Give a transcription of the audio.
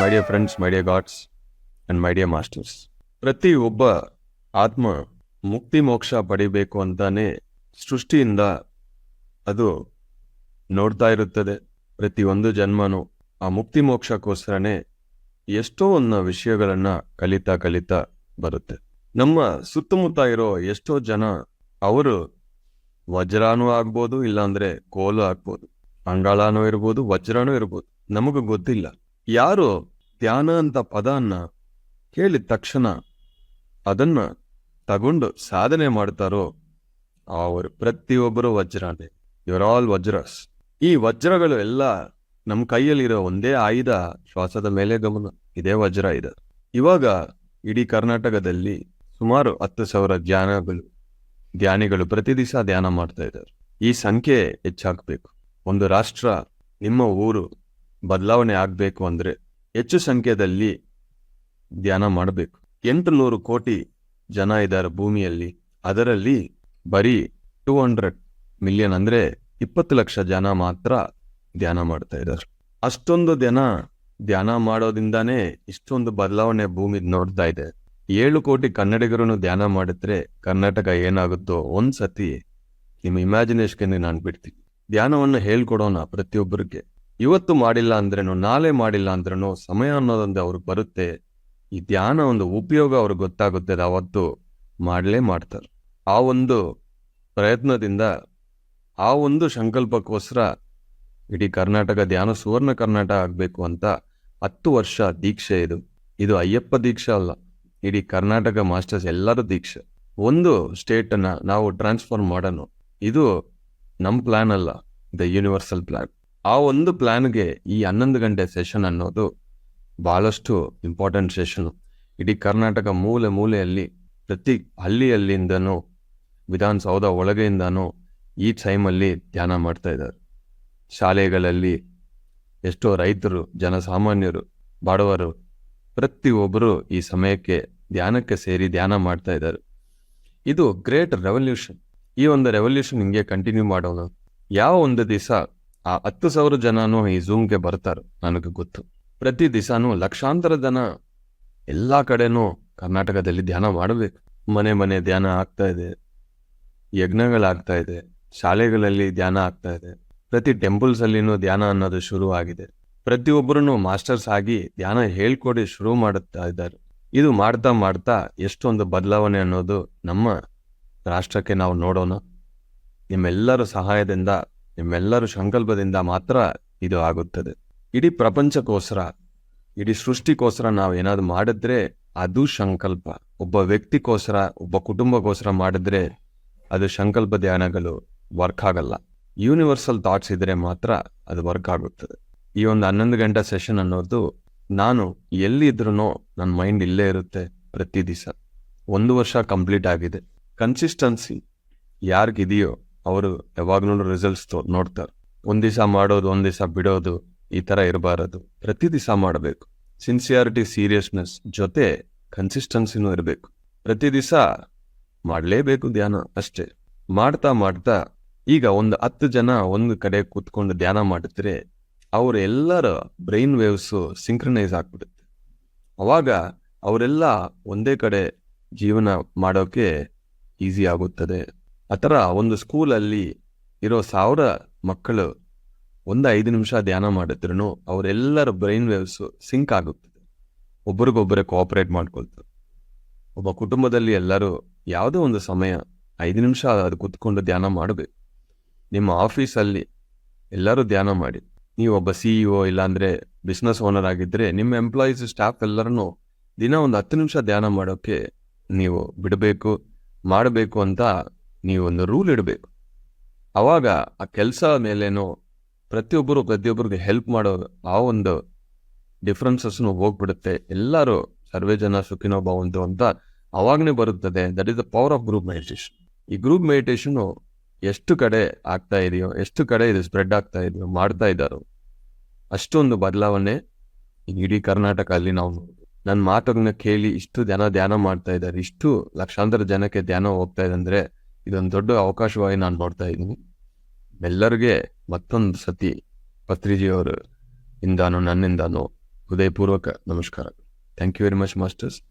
My dear friends, my dear God's and my dear masters. ಪ್ರತಿ ಒಬ್ಬ ಆತ್ಮ ಮುಕ್ತಿ ಮೋಕ್ಷ ಪಡಿಬೇಕು ಅಂತಾನೆ ಸೃಷ್ಟಿಯಿಂದ ಅದು ನೋಡ್ತಾ ಇರುತ್ತದೆ. ಪ್ರತಿಯೊಂದು ಜನ್ಮನು ಆ ಮುಕ್ತಿ ಮೋಕ್ಷಕ್ಕೋಸ್ಕರನೇ ಎಷ್ಟೋ ಒಂದು ವಿಷಯಗಳನ್ನ ಕಲಿತಾ ಬರುತ್ತೆ. ನಮ್ಮ ಸುತ್ತಮುತ್ತ ಇರೋ ಎಷ್ಟೋ ಜನ ಅವರು ವಜ್ರಾನೂ ಆಗ್ಬೋದು, ಇಲ್ಲಾಂದ್ರೆ ಕೋಲು ಆಗ್ಬೋದು, ಅಂಗಾಳನೂ ಇರ್ಬೋದು, ವಜ್ರನೂ ಇರ್ಬೋದು, ನಮಗೂ ಗೊತ್ತಿಲ್ಲ. ಯಾರು ಧ್ಯಾನ ಅಂತ ಪದನ್ನ ಕೇಳಿದ ತಕ್ಷಣ ಅದನ್ನ ತಗೊಂಡು ಸಾಧನೆ ಮಾಡ್ತಾರೋ ಅವರು ಪ್ರತಿಯೊಬ್ಬರು ವಜ್ರನೇ. Your all ವಜ್ರಸ್. ಈ ವಜ್ರಗಳು ಎಲ್ಲ ನಮ್ಮ ಕೈಯಲ್ಲಿರೋ ಒಂದೇ ಆಯುಧ, ಶ್ವಾಸದ ಮೇಲೆ ಗಮನ. ಇದೇ ವಜ್ರ ಇದೆ. ಇವಾಗ ಇಡೀ ಕರ್ನಾಟಕದಲ್ಲಿ ಸುಮಾರು 10,000 ಧ್ಯಾನಿಗಳು ಪ್ರತಿ ದಿವಸ ಧ್ಯಾನ ಮಾಡ್ತಾ ಇದ್ದಾರೆ. ಈ ಸಂಖ್ಯೆ ಹೆಚ್ಚಾಗಬೇಕು. ಒಂದು ರಾಷ್ಟ್ರ, ನಿಮ್ಮ ಊರು ಬದಲಾವಣೆ ಆಗ್ಬೇಕು ಅಂದ್ರೆ ಹೆಚ್ಚು ಸಂಖ್ಯೆಯಲ್ಲಿ ಧ್ಯಾನ ಮಾಡಬೇಕು. 800 ಕೋಟಿ ಜನ ಇದ್ದಾರೆ ಭೂಮಿಯಲ್ಲಿ. ಅದರಲ್ಲಿ ಬರೀ 200 ಮಿಲಿಯನ್ ಅಂದ್ರೆ 20 ಲಕ್ಷ ಜನ ಮಾತ್ರ ಧ್ಯಾನ ಮಾಡ್ತಾ ಇದ್ದಾರೆ. ಅಷ್ಟೊಂದು ಧ್ಯಾನ ಮಾಡೋದ್ರಿಂದಾನೇ ಇಷ್ಟೊಂದು ಬದಲಾವಣೆ ಭೂಮಿ ನೋಡ್ತಾ ಇದೆ. 7 ಕೋಟಿ ಕನ್ನಡಿಗರನ್ನು ಧ್ಯಾನ ಮಾಡಿದ್ರೆ ಕರ್ನಾಟಕ ಏನಾಗುತ್ತೋ ಒಂದ್ಸತಿ ನಿಮ್ಮ ಇಮ್ಯಾಜಿನೇಷನ್ಗೆ ನಾನು ಬಿಡ್ತೀನಿ. ಧ್ಯಾನವನ್ನು ಹೇಳ್ಕೊಡೋಣ ಪ್ರತಿಯೊಬ್ಬರಿಗೆ. ಇವತ್ತು ಮಾಡಿಲ್ಲ ಅಂದ್ರೇನು, ನಾಳೆ ಮಾಡಿಲ್ಲ ಅಂದ್ರೇನು, ಸಮಯ ಅನ್ನೋದೊಂದು ಅವ್ರಿಗೆ ಬರುತ್ತೆ. ಈ ಧ್ಯಾನ ಒಂದು ಉಪಯೋಗ ಅವ್ರಿಗೆ ಗೊತ್ತಾಗುತ್ತೆ, ಅವತ್ತು ಮಾಡಲೇ ಮಾಡ್ತಾರೆ. ಆ ಒಂದು ಪ್ರಯತ್ನದಿಂದ, ಆ ಒಂದು ಸಂಕಲ್ಪಕ್ಕೋಸ್ಕರ ಇಡೀ ಕರ್ನಾಟಕ ಧ್ಯಾನ ಸುವರ್ಣ ಕರ್ನಾಟಕ ಆಗ್ಬೇಕು ಅಂತ 10 ವರ್ಷ ದೀಕ್ಷೆ. ಇದು ಅಯ್ಯಪ್ಪ ದೀಕ್ಷೆ ಅಲ್ಲ, ಇಡೀ ಕರ್ನಾಟಕ ಮಾಸ್ಟರ್ಸ್ ಎಲ್ಲರೂ ದೀಕ್ಷೆ. ಒಂದು ಸ್ಟೇಟ್ ಅನ್ನ ನಾವು ಟ್ರಾನ್ಸ್ಫಾರ್ಮ್ ಮಾಡೋಣ. ಇದು ನಮ್ ಪ್ಲಾನ್ ಅಲ್ಲ, ದ ಯೂನಿವರ್ಸಲ್ ಪ್ಲಾನ್. ಆ ಒಂದು ಪ್ಲಾನ್ಗೆ ಈ 11 ಗಂಟೆ ಸೆಷನ್ ಅನ್ನೋದು ಬಹಳಷ್ಟು ಇಂಪಾರ್ಟೆಂಟ್ ಸೆಷನ್. ಇಡೀ ಕರ್ನಾಟಕ ಮೂಲೆ ಮೂಲೆಯಲ್ಲಿ, ಪ್ರತಿ ಹಳ್ಳಿಯಲ್ಲಿಂದನೂ, ವಿಧಾನಸೌಧ ಒಳಗೆಯಿಂದನೂ ಈ ಟೈಮಲ್ಲಿ ಧ್ಯಾನ ಮಾಡ್ತಾ ಇದ್ದಾರೆ. ಶಾಲೆಗಳಲ್ಲಿ ಎಷ್ಟೋ ರೈತರು, ಜನಸಾಮಾನ್ಯರು, ಬಡವರು ಪ್ರತಿಯೊಬ್ಬರು ಈ ಸಮಯಕ್ಕೆ ಧ್ಯಾನಕ್ಕೆ ಸೇರಿ ಧ್ಯಾನ ಮಾಡ್ತಾ ಇದ್ದಾರೆ. ಇದು ಗ್ರೇಟ್ ರೆವಲ್ಯೂಷನ್. ಈ ಒಂದು ರೆವಲ್ಯೂಷನ್ ಹಿಂಗೆ ಕಂಟಿನ್ಯೂ ಮಾಡೋಣ. ಯಾವ ಒಂದು ದಿವಸ ಆ 10,000 ಜನನೂ ಈ ಝೂಮ್ಗೆ ಬರ್ತಾರೆ ನನಗೆ ಗೊತ್ತು. ಪ್ರತಿ ದಿವಸನೂ ಲಕ್ಷಾಂತರ ಜನ ಎಲ್ಲಾ ಕಡೆನೂ ಕರ್ನಾಟಕದಲ್ಲಿ ಧ್ಯಾನ ಮಾಡಬೇಕು. ಮನೆ ಧ್ಯಾನ ಆಗ್ತಾ ಇದೆ, ಯಜ್ಞಗಳಾಗ್ತಾ ಇದೆ, ಶಾಲೆಗಳಲ್ಲಿ ಧ್ಯಾನ ಆಗ್ತಾ ಇದೆ, ಪ್ರತಿ ಟೆಂಪಲ್ಸ್ ಅಲ್ಲಿನೂ ಧ್ಯಾನ ಅನ್ನೋದು ಶುರು ಆಗಿದೆ. ಪ್ರತಿಯೊಬ್ಬರೂ ಮಾಸ್ಟರ್ಸ್ ಆಗಿ ಧ್ಯಾನ ಹೇಳ್ಕೊಡಿ ಶುರು ಮಾಡುತ್ತಾ ಇದ್ದಾರೆ. ಇದು ಮಾಡ್ತಾ ಎಷ್ಟೊಂದು ಬದಲಾವಣೆ ಅನ್ನೋದು ನಮ್ಮ ರಾಷ್ಟ್ರಕ್ಕೆ ನಾವು ನೋಡೋಣ. ನಿಮ್ಮೆಲ್ಲರ ಸಹಾಯದಿಂದ, ನಿಮ್ಮೆಲ್ಲರ ಸಂಕಲ್ಪದಿಂದ ಮಾತ್ರ ಇದು ಆಗುತ್ತದೆ. ಇಡೀ ಪ್ರಪಂಚಕ್ಕೋಸ್ಕರ, ಇಡೀ ಸೃಷ್ಟಿಗೋಸ್ಕರ ನಾವು ಏನಾದ್ರು ಮಾಡಿದ್ರೆ ಅದು ಸಂಕಲ್ಪ. ಒಬ್ಬ ವ್ಯಕ್ತಿಗೋಸ್ಕರ, ಒಬ್ಬ ಕುಟುಂಬಕ್ಕೋಸ್ಕರ ಮಾಡಿದ್ರೆ ಅದು ಸಂಕಲ್ಪ ಧ್ಯಾನಗಳು ವರ್ಕ್ ಆಗಲ್ಲ. ಯೂನಿವರ್ಸಲ್ ಥಾಟ್ಸ್ ಇದ್ರೆ ಮಾತ್ರ ಅದು ವರ್ಕ್ ಆಗುತ್ತದೆ. ಈ ಒಂದು 11 ಗಂಟೆ ಸೆಷನ್ ಅನ್ನೋದು, ನಾನು ಎಲ್ಲಿದ್ರೂ ನನ್ನ ಮೈಂಡ್ ಇಲ್ಲೇ ಇರುತ್ತೆ ಪ್ರತಿ ದಿವಸ. 1 ವರ್ಷ ಕಂಪ್ಲೀಟ್ ಆಗಿದೆ. ಕನ್ಸಿಸ್ಟೆನ್ಸಿ ಯಾರಿಗಿದೆಯೋ ಅವರು ಯಾವಾಗ್ಲೂ ರಿಸಲ್ಟ್ಸ್ ನೋಡ್ತಾರೆ. ಒಂದ್ ದಿವಸ ಮಾಡೋದು, ಒಂದ್ ದಿವಸ ಬಿಡೋದು, ಈ ತರ ಇರಬಾರದು. ಪ್ರತಿ ದಿವಸ ಮಾಡಬೇಕು. ಸಿನ್ಸಿಯಾರಿಟಿ, ಸೀರಿಯಸ್ನೆಸ್ ಜೊತೆ ಕನ್ಸಿಸ್ಟೆನ್ಸಿನೂ ಇರಬೇಕು. ಪ್ರತಿ ದಿವಸ ಮಾಡಲೇಬೇಕು ಧ್ಯಾನ ಅಷ್ಟೇ. ಮಾಡ್ತಾ ಈಗ ಒಂದು 10 ಜನ ಒಂದು ಕಡೆ ಕೂತ್ಕೊಂಡು ಧ್ಯಾನ ಮಾಡಿದ್ರೆ ಅವ್ರ ಎಲ್ಲರ ಬ್ರೈನ್ ವೇವ್ಸ್ ಸಿಂಕ್ರನೈಸ್ ಆಗ್ಬಿಡುತ್ತೆ. ಅವಾಗ ಅವರೆಲ್ಲ ಒಂದೇ ಕಡೆ ಜೀವನ ಮಾಡೋಕೆ ಈಸಿ ಆಗುತ್ತದೆ. ಆ ಥರ ಒಂದು ಸ್ಕೂಲಲ್ಲಿ ಇರೋ 1000 ಮಕ್ಕಳು ಒಂದು 5 ನಿಮಿಷ ಧ್ಯಾನ ಮಾಡಿದ್ರೂ ಅವರೆಲ್ಲರ ಬ್ರೈನ್ ವೇವ್ಸ್ ಸಿಂಕ್ ಆಗುತ್ತದೆ. ಒಬ್ರಿಗೊಬ್ಬರೇ ಕೋಆಪರೇಟ್ ಮಾಡ್ಕೊಳ್ತಾರೆ. ಒಬ್ಬ ಕುಟುಂಬದಲ್ಲಿ ಎಲ್ಲರೂ ಯಾವುದೋ ಒಂದು ಸಮಯ 5 ನಿಮಿಷ ಅದು ಕೂತ್ಕೊಂಡು ಧ್ಯಾನ ಮಾಡಬೇಕು. ನಿಮ್ಮ ಆಫೀಸಲ್ಲಿ ಎಲ್ಲರೂ ಧ್ಯಾನ ಮಾಡಿ. ನೀವು ಒಬ್ಬ CEO ಇಲ್ಲಾಂದ್ರೆ ಬಿಸ್ನೆಸ್ ಓನರ್ ಆಗಿದ್ರೆ ನಿಮ್ಮ ಎಂಪ್ಲಾಯೀಸ್, ಸ್ಟಾಫ್ ಎಲ್ಲರನ್ನೂ ದಿನ ಒಂದು 10 ನಿಮಿಷ ಧ್ಯಾನ ಮಾಡೋಕೆ ನೀವು ಮಾಡಬೇಕು ಅಂತ ನೀವು ಒಂದು ರೂಲ್ ಇಡಬೇಕು. ಅವಾಗ ಆ ಕೆಲಸ ಮೇಲೇನೋ ಪ್ರತಿಯೊಬ್ಬರಿಗೆ ಹೆಲ್ಪ್ ಮಾಡೋ ಆ ಒಂದು ಡಿಫ್ರೆನ್ಸಸ್ನು ಹೋಗ್ಬಿಡುತ್ತೆ. ಎಲ್ಲರೂ ಸರ್ವೇ ಜನ ಸುಖಿನೋ ಭವಂತು ಅಂತ ಅವಾಗನೇ ಬರುತ್ತದೆ. That is the power of group meditation. ಈ ಗ್ರೂಪ್ ಮೆಡಿಟೇಷನ್ ಎಷ್ಟು ಕಡೆ ಆಗ್ತಾ ಇದೆಯೋ, ಎಷ್ಟು ಕಡೆ ಇದು ಸ್ಪ್ರೆಡ್ ಆಗ್ತಾ ಇದೆಯೋ, ಮಾಡ್ತಾ ಇದ್ದಾರೋ ಅಷ್ಟೊಂದು ಬದಲಾವಣೆ ಇಡೀ ಕರ್ನಾಟಕ ಅಲ್ಲಿ ನಾವು ನನ್ನ ಮಾತನ್ನ ಕೇಳಿ ಇಷ್ಟು ಜನ ಧ್ಯಾನ ಮಾಡ್ತಾ ಇದ್ದಾರೆ, ಇಷ್ಟು ಲಕ್ಷಾಂತರ ಜನಕ್ಕೆ ಧ್ಯಾನ ಹೋಗ್ತಾ ಇದೆ ಅಂದ್ರೆ ಇದೊಂದು ದೊಡ್ಡ ಅವಕಾಶವಾಗಿ ನಾನು ನೋಡ್ತಾ ಇದ್ದೀನಿ. ಎಲ್ಲರಿಗೆ ಮತ್ತೊಂದು ಸತಿ ಪತ್ರಿಜಿಯವರು ಇಂದಾನು ನನ್ನಿಂದಾನು ಹೃದಯಪೂರ್ವಕ ನಮಸ್ಕಾರ. Thank you very much masters.